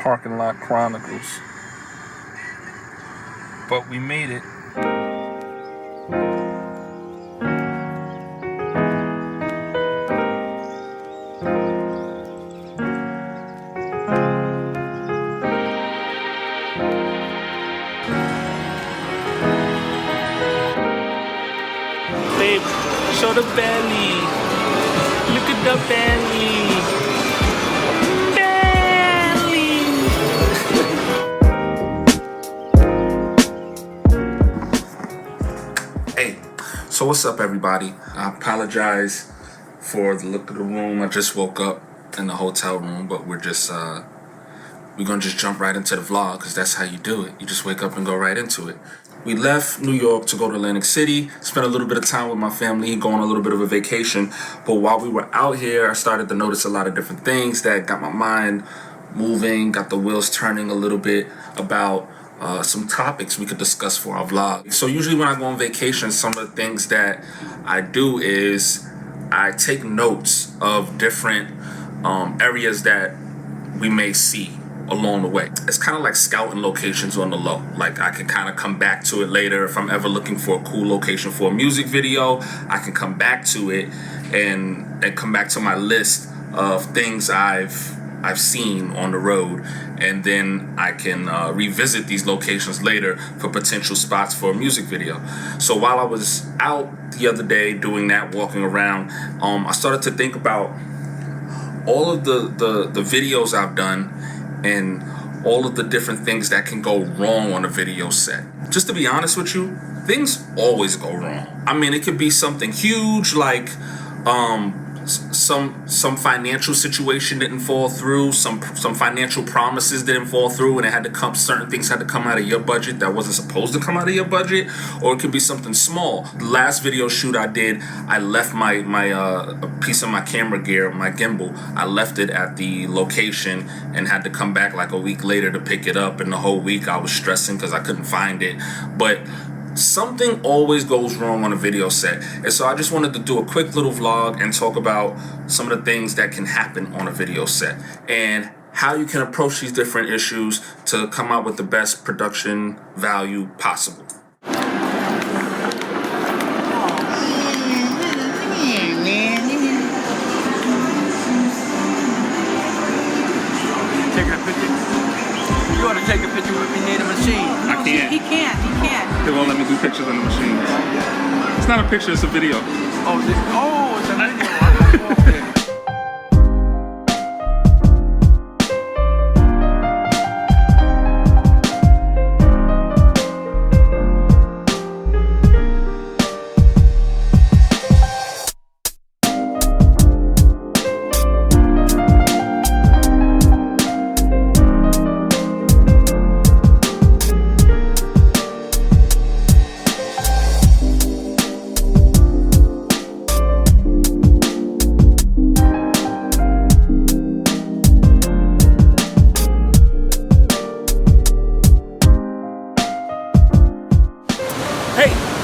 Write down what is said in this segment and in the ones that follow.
Parking Lot Chronicles. But we made it. Babe, show the belly. Look at the belly. Hey, so what's up, everybody? I apologize for the look of the room. I just woke up in the hotel room, but we're gonna just jump right into the vlog because that's how you do it. You just wake up and go right into it. We left New York to go to Atlantic City, spent a little bit of time with my family, going on a little bit of a vacation. But while we were out here, I started to notice a lot of different things that got my mind moving, got the wheels turning a little bit about some topics we could discuss for our vlog. So usually when I go on vacation, some of the things that I do is I take notes of different areas that we may see along the way. It's kind of like scouting locations on the low. Like I can kind of come back to it later if I'm ever looking for a cool location for a music video. I can come back to it and come back to my list of things I've seen on the road, and then I can revisit these locations later for potential spots for a music video. So while I was out the other day doing that, walking around, I started to think about all of the videos I've done and all of the different things that can go wrong on a video set. Just to be honest with you, things always go wrong. I mean, it could be something huge like some financial situation didn't fall through, some financial promises didn't fall through, and certain things had to come out of your budget that wasn't supposed to come out of your budget. Or it could be something small. The last video shoot I did, I left my a piece of my camera gear, my gimbal, I left it at the location and had to come back like a week later to pick it up, and the whole week I was stressing because I couldn't find it. But something always goes wrong on a video set, and so I just wanted to do a quick little vlog and talk about some of the things that can happen on a video set and how you can approach these different issues to come out with the best production value possible. Taking a picture? You ought to take a picture with me near the machine. I can't. He can't. They won't let me do pictures on the machines. It's not a picture, it's a video. Oh, it's a video. Okay.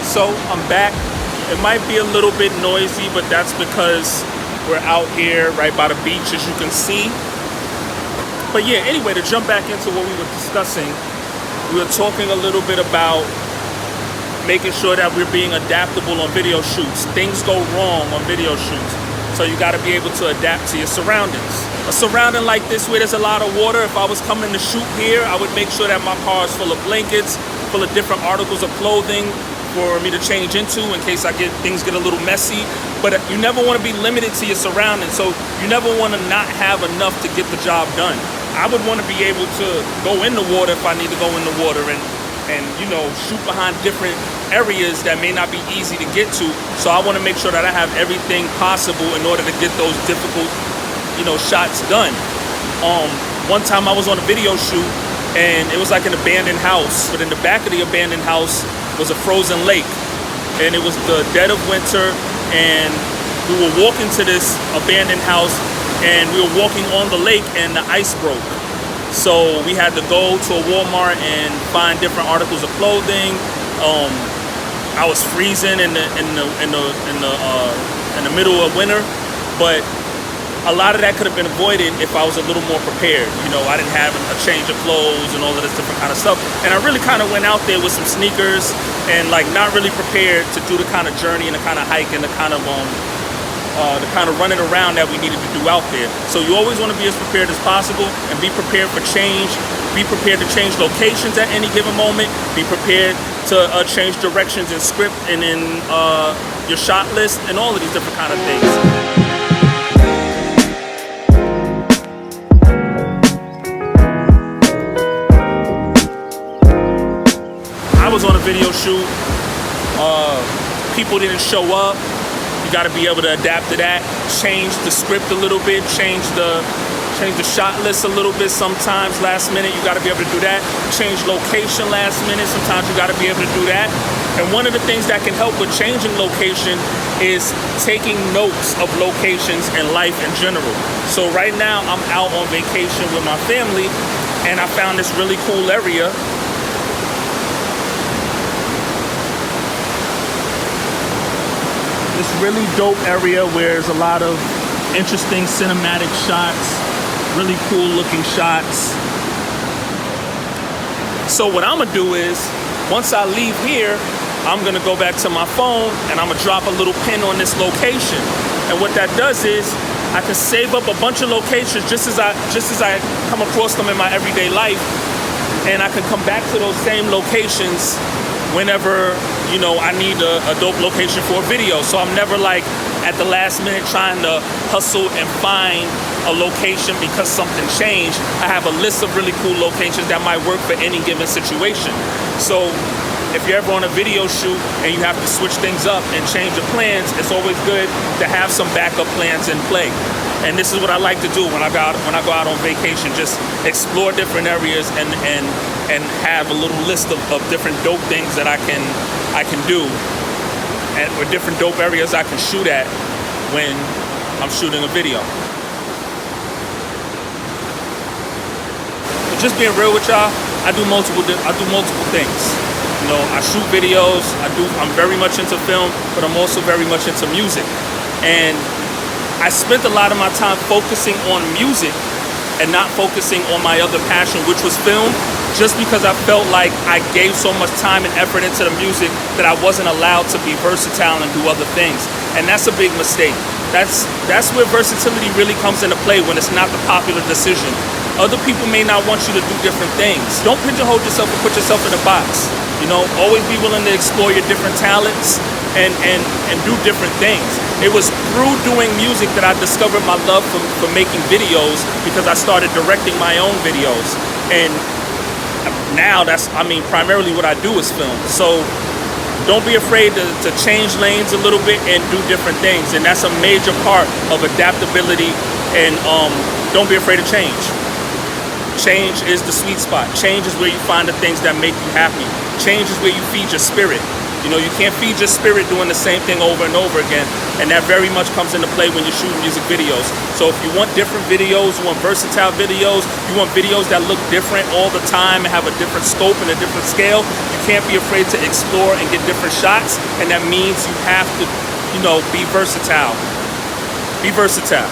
So I'm back. It might be a little bit noisy, but that's because we're out here right by the beach, as you can see. But yeah, anyway, to jump back into what we were discussing, we were talking a little bit about making sure that we're being adaptable on video shoots. Things go wrong on video shoots, so you got to be able to adapt to your surroundings. A surrounding like this where there's a lot of water, if I was coming to shoot here, I would make sure that my car is full of blankets, full of different articles of clothing for me to change into in case things get a little messy. But you never want to be limited to your surroundings, so you never want to not have enough to get the job done. I would want to be able to go in the water if I need to go in the water and you know, shoot behind different areas that may not be easy to get to. So I want to make sure that I have everything possible in order to get those difficult, you know, shots done. One time I was on a video shoot and it was like an abandoned house, but in the back of the abandoned house was a frozen lake, and it was the dead of winter, and we were walking to this abandoned house, and we were walking on the lake, and the ice broke. So we had to go to a Walmart and find different articles of clothing. I was freezing in the middle of winter, but a lot of that could have been avoided if I was a little more prepared. You know, I didn't have a change of clothes and all of this different kind of stuff. And I really kind of went out there with some sneakers and like not really prepared to do the kind of journey and the kind of hike and the kind of running around that we needed to do out there. So you always want to be as prepared as possible and be prepared for change. Be prepared to change locations at any given moment. Be prepared to change directions in script and in your shot list and all of these different kind of things. I was on a video shoot. People didn't show up. You got to be able to adapt to that. Change the script a little bit. Change the shot list a little bit. Sometimes last minute you got to be able to do that. Change location last minute. Sometimes you got to be able to do that. And one of the things that can help with changing location is taking notes of locations and life in general. So right now I'm out on vacation with my family, and I found this really cool area. This really dope area where there's a lot of interesting cinematic shots, really cool looking shots. So what I'm gonna do is, once I leave here, I'm gonna go back to my phone and I'm gonna drop a little pin on this location. And what that does is, I can save up a bunch of locations just as I come across them in my everyday life, and I can come back to those same locations whenever, you know, I need a dope location for a video. So I'm never like at the last minute trying to hustle and find a location because something changed. I have a list of really cool locations that might work for any given situation. So if you're ever on a video shoot and you have to switch things up and change your plans, it's always good to have some backup plans in play. And this is what I like to do when I go out on vacation. Just explore different areas and have a little list of different dope things that I can do, and or different dope areas I can shoot at when I'm shooting a video. But just being real with y'all, I do multiple things. You know, I shoot videos. I'm very much into film, but I'm also very much into music. And I spent a lot of my time focusing on music and not focusing on my other passion, which was film, just because I felt like I gave so much time and effort into the music that I wasn't allowed to be versatile and do other things. And that's a big mistake. That's where versatility really comes into play, when it's not the popular decision. Other people may not want you to do different things. Don't pigeonhole yourself and put yourself in a box. You know, always be willing to explore your different talents and do different things. It was through doing music that I discovered my love for making videos, because I started directing my own videos. And now primarily what I do is film. So don't be afraid to change lanes a little bit and do different things. And that's a major part of adaptability. And don't be afraid to change. Change is the sweet spot. Change is where you find the things that make you happy. Change is where you feed your spirit. You know, you can't feed your spirit doing the same thing over and over again. And that very much comes into play when you're shooting music videos. So if you want different videos, you want versatile videos, you want videos that look different all the time and have a different scope and a different scale, you can't be afraid to explore and get different shots. And that means you have to, you know, be versatile. Be versatile.